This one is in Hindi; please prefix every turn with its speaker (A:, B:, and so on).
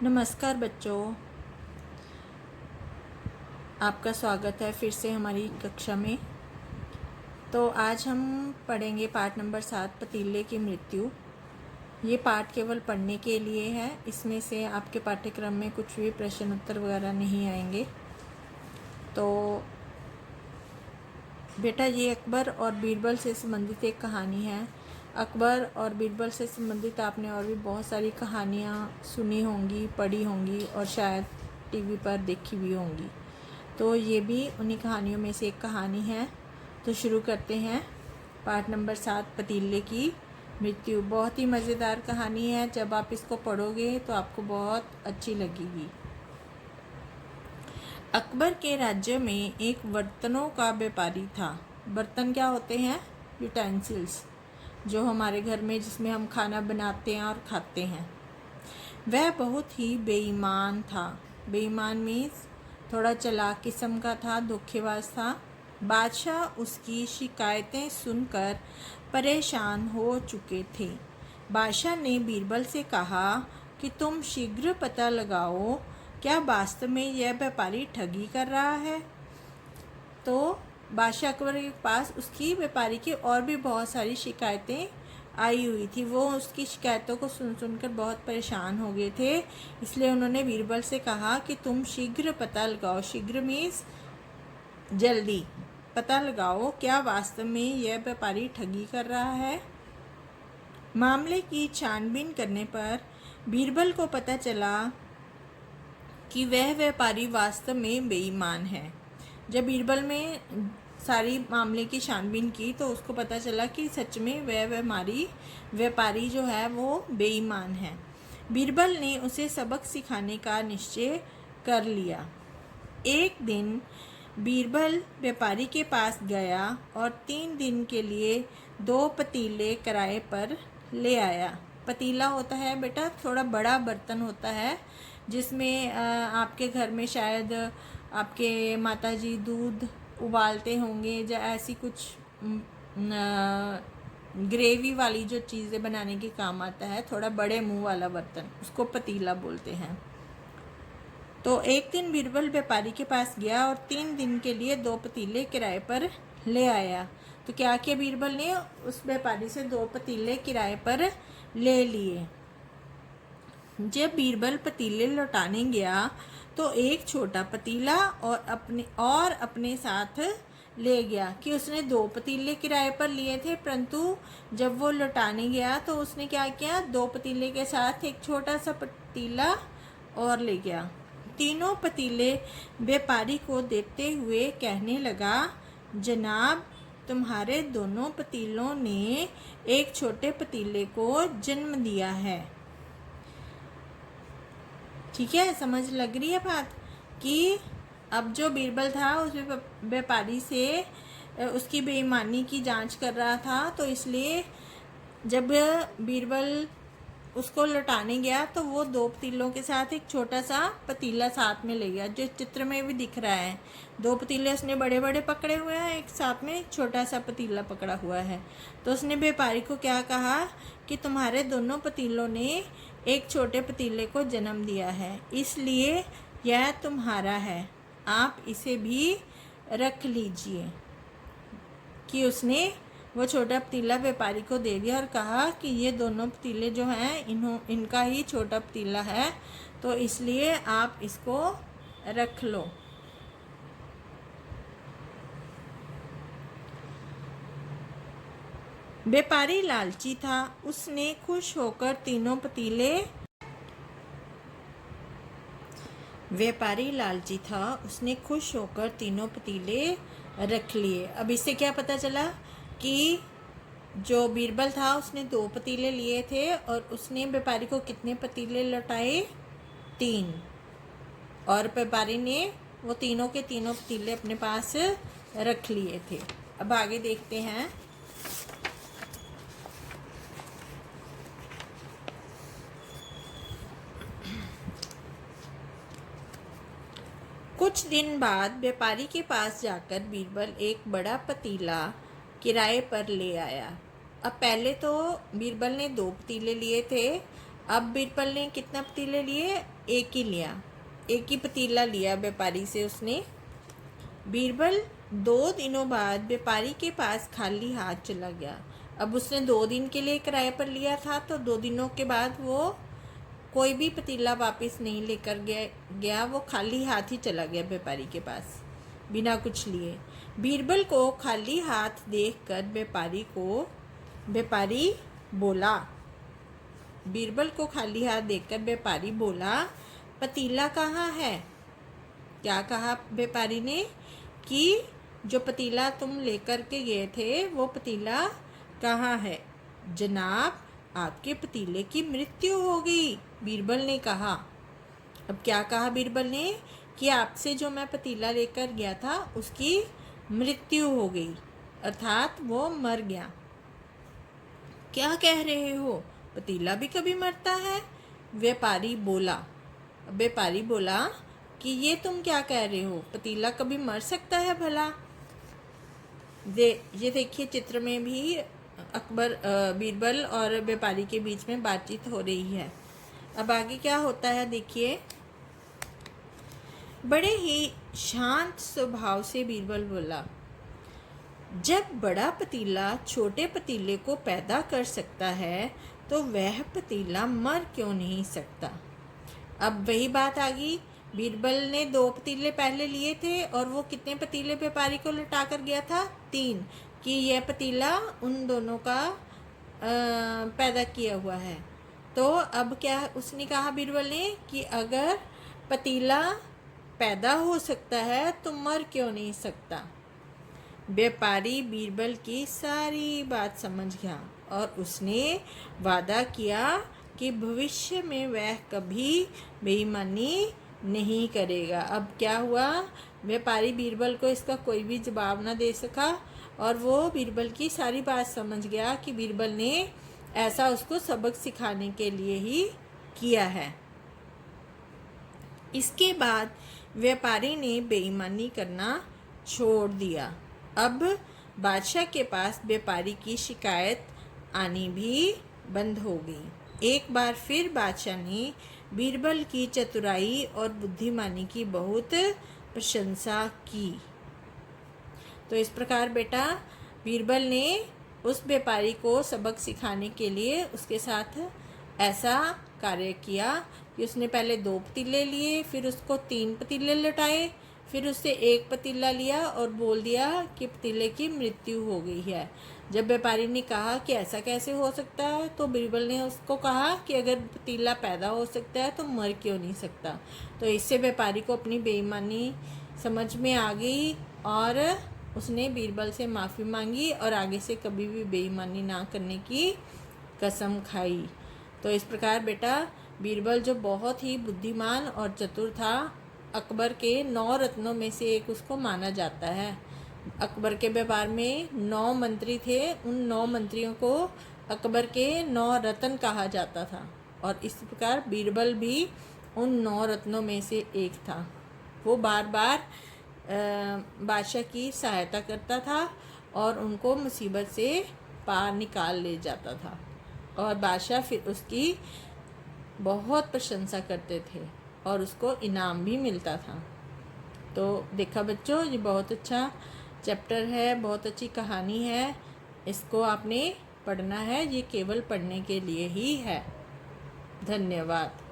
A: नमस्कार बच्चों, आपका स्वागत है फिर से हमारी कक्षा में। तो आज हम पढ़ेंगे पाठ नंबर 7 पतीले की मृत्यु। ये पाठ केवल पढ़ने के लिए है, इसमें से आपके पाठ्यक्रम में कुछ भी प्रश्न उत्तर वगैरह नहीं आएंगे। तो बेटा, ये अकबर और बीरबल से संबंधित एक कहानी है। अकबर और बीरबल से संबंधित आपने और भी बहुत सारी कहानियाँ सुनी होंगी, पढ़ी होंगी और शायद टीवी पर देखी भी होंगी। तो ये भी उन्हीं कहानियों में से एक कहानी है। तो शुरू करते हैं पाठ नंबर 7 पतीले की मृत्यु। बहुत ही मज़ेदार कहानी है, जब आप इसको पढ़ोगे तो आपको बहुत अच्छी लगेगी। अकबर के राज्य में एक बर्तनों का व्यापारी था। बर्तन क्या होते हैं? यूटेंसिल्स, जो हमारे घर में जिसमें हम खाना बनाते हैं और खाते हैं। वह बहुत ही बेईमान था। बेईमान मीन्स थोड़ा चालाक किस्म का था, धोखेबाज था। बादशाह उसकी शिकायतें सुनकर परेशान हो चुके थे। बादशाह ने बीरबल से कहा कि तुम शीघ्र पता लगाओ, क्या वास्तव में यह व्यापारी ठगी कर रहा है। तो बादशाह अकबर के पास उसकी व्यापारी की और भी बहुत सारी शिकायतें आई हुई थी। वो उसकी शिकायतों को सुन सुनकर बहुत परेशान हो गए थे। इसलिए उन्होंने बीरबल से कहा कि तुम शीघ्र पता लगाओ। शीघ्र मीन्स जल्दी पता लगाओ, क्या वास्तव में यह व्यापारी ठगी कर रहा है। मामले की छानबीन करने पर बीरबल को पता चला कि वह व्यापारी वास्तव में बेईमान है। जब बीरबल में सारी मामले की छानबीन की तो उसको पता चला कि सच में वह व्यापारी जो है वो बेईमान है। बीरबल ने उसे सबक सिखाने का निश्चय कर लिया। एक दिन बीरबल व्यापारी के पास गया और 3 दिन के लिए 2 पतीले किराए पर ले आया। पतीला होता है बेटा थोड़ा बड़ा बर्तन होता है, जिसमें आपके घर में शायद आपके माताजी दूध उबालते होंगे या ऐसी कुछ ग्रेवी वाली जो चीज़ें बनाने के काम आता है। थोड़ा बड़े मुंह वाला बर्तन, उसको पतीला बोलते हैं। तो एक दिन बीरबल व्यापारी के पास गया और 3 दिन के लिए 2 पतीले किराए पर ले आया। तो क्या किया बीरबल ने? उस व्यापारी से 2 पतीले किराए पर ले लिए। जब बीरबल पतीले लौटाने गया तो एक छोटा पतीला और अपने साथ ले गया कि उसने 2 पतीले किराए पर लिए थे, परंतु जब वो लौटाने गया तो उसने क्या किया? 2 पतीले के साथ एक छोटा सा पतीला और ले गया। तीनों पतीले व्यापारी को देते हुए कहने लगा, जनाब, तुम्हारे दोनों पतीलों ने एक छोटे पतीले को जन्म दिया है। ठीक है, समझ लग रही है बात? कि अब जो बीरबल था उस व्यापारी से उसकी बेईमानी की जांच कर रहा था, तो इसलिए जब बीरबल उसको लौटाने गया तो वो 2 पतीलों के साथ एक छोटा सा पतीला साथ में ले गया, जो चित्र में भी दिख रहा है। 2 पतीले उसने बड़े बड़े पकड़े हुए हैं, एक साथ में छोटा सा पतीला पकड़ा हुआ है। तो उसने व्यापारी को क्या कहा कि तुम्हारे दोनों पतीलों ने एक छोटे पतीले को जन्म दिया है, इसलिए यह तुम्हारा है, आप इसे भी रख लीजिए। कि उसने वो छोटा पतीला व्यापारी को दे दिया और कहा कि ये दोनों पतीले जो हैं इनका ही छोटा पतीला है, तो इसलिए आप इसको रख लो। व्यापारी लालची था, उसने खुश होकर तीनों पतीले रख लिए। अब इससे क्या पता चला कि जो बीरबल था उसने 2 पतीले लिए थे और उसने व्यापारी को कितने पतीले लौटाए? 3। और व्यापारी ने वो तीनों के तीनों पतीले अपने पास रख लिए थे। अब आगे देखते हैं। कुछ दिन बाद व्यापारी के पास जाकर बीरबल एक बड़ा पतीला किराए पर ले आया। अब पहले तो बीरबल ने 2 पतीले लिए थे, अब बीरबल ने कितना पतीले लिए? एक ही लिया, एक ही पतीला लिया व्यापारी से उसने। बीरबल 2 दिनों बाद व्यापारी के पास खाली हाथ चला गया। अब उसने 2 दिन के लिए किराए पर लिया था, तो 2 दिनों के बाद वो कोई भी पतीला वापस नहीं लेकर गया। वो खाली हाथ ही चला गया व्यापारी के पास, बिना कुछ लिए। बीरबल को खाली हाथ देखकर व्यापारी बोला, बीरबल को खाली हाथ देखकर व्यापारी बोला, पतीला कहाँ है? क्या कहा व्यापारी ने कि जो पतीला तुम लेकर के गए थे वो पतीला कहाँ है? जनाब, आपके पतीले की मृत्यु हो गई, बीरबल ने कहा। अब क्या कहा बीरबल ने? कि आपसे जो मैं पतीला लेकर गया था उसकी मृत्यु हो गई, अर्थात वो मर गया। क्या कह रहे हो? पतीला भी कभी मरता है? व्यापारी बोला कि ये तुम क्या कह रहे हो, पतीला कभी मर सकता है भला? ये देखिए, चित्र में भी बीरबल और व्यापारी के बीच में बातचीत हो रही है। अब आगे क्या होता है देखिए। बड़े ही शांत स्वभाव से बीरबल बोला, जब बड़ा पतीला छोटे पतीले को पैदा कर सकता है तो वह पतीला मर क्यों नहीं सकता? अब वही बात आ गई। बीरबल ने 2 पतीले पहले लिए थे और वो कितने पतीले व्यापारी को लौटा कर गया था? 3, कि यह पतीला उन दोनों का पैदा किया हुआ है। तो अब क्या उसने कहा बीरबल ने कि अगर पतीला पैदा हो सकता है तो मर क्यों नहीं सकता? व्यापारी बीरबल की सारी बात समझ गया और उसने वादा किया कि भविष्य में वह कभी बेईमानी नहीं करेगा। अब क्या हुआ, व्यापारी बीरबल को इसका कोई भी जवाब ना दे सका और वो बीरबल की सारी बात समझ गया कि बीरबल ने ऐसा उसको सबक सिखाने के लिए ही किया है। इसके बाद व्यापारी ने बेईमानी करना छोड़ दिया। अब बादशाह के पास व्यापारी की शिकायत आनी भी बंद हो गई। एक बार फिर बादशाह ने बीरबल की चतुराई और बुद्धिमानी की बहुत प्रशंसा की। तो इस प्रकार बेटा बीरबल ने उस व्यापारी को सबक सिखाने के लिए उसके साथ ऐसा कार्य किया कि उसने पहले 2 पतीले लिए, फिर उसको 3 पतीले लौटाए, फिर उससे 1 पतीला लिया और बोल दिया कि पतीले की मृत्यु हो गई है। जब व्यापारी ने कहा कि ऐसा कैसे हो सकता है, तो बीरबल ने उसको कहा कि अगर पतीला पैदा हो सकता है तो मर क्यों नहीं सकता। तो इससे व्यापारी को अपनी बेईमानी समझ में आ गई और उसने बीरबल से माफ़ी मांगी और आगे से कभी भी बेईमानी ना करने की कसम खाई। तो इस प्रकार बेटा बीरबल जो बहुत ही बुद्धिमान और चतुर था, अकबर के 9 रत्नों में से एक उसको माना जाता है। अकबर के व्यापार में 9 मंत्री थे, उन 9 मंत्रियों को अकबर के 9 रत्न कहा जाता था और इस प्रकार बीरबल भी उन 9 रत्नों में से एक था। वो बार बार बादशाह की सहायता करता था और उनको मुसीबत से पार निकाल ले जाता था और बादशाह फिर उसकी बहुत प्रशंसा करते थे और उसको इनाम भी मिलता था। तो देखा बच्चों, ये बहुत अच्छा चैप्टर है, बहुत अच्छी कहानी है। इसको आपने पढ़ना है, ये केवल पढ़ने के लिए ही है। धन्यवाद।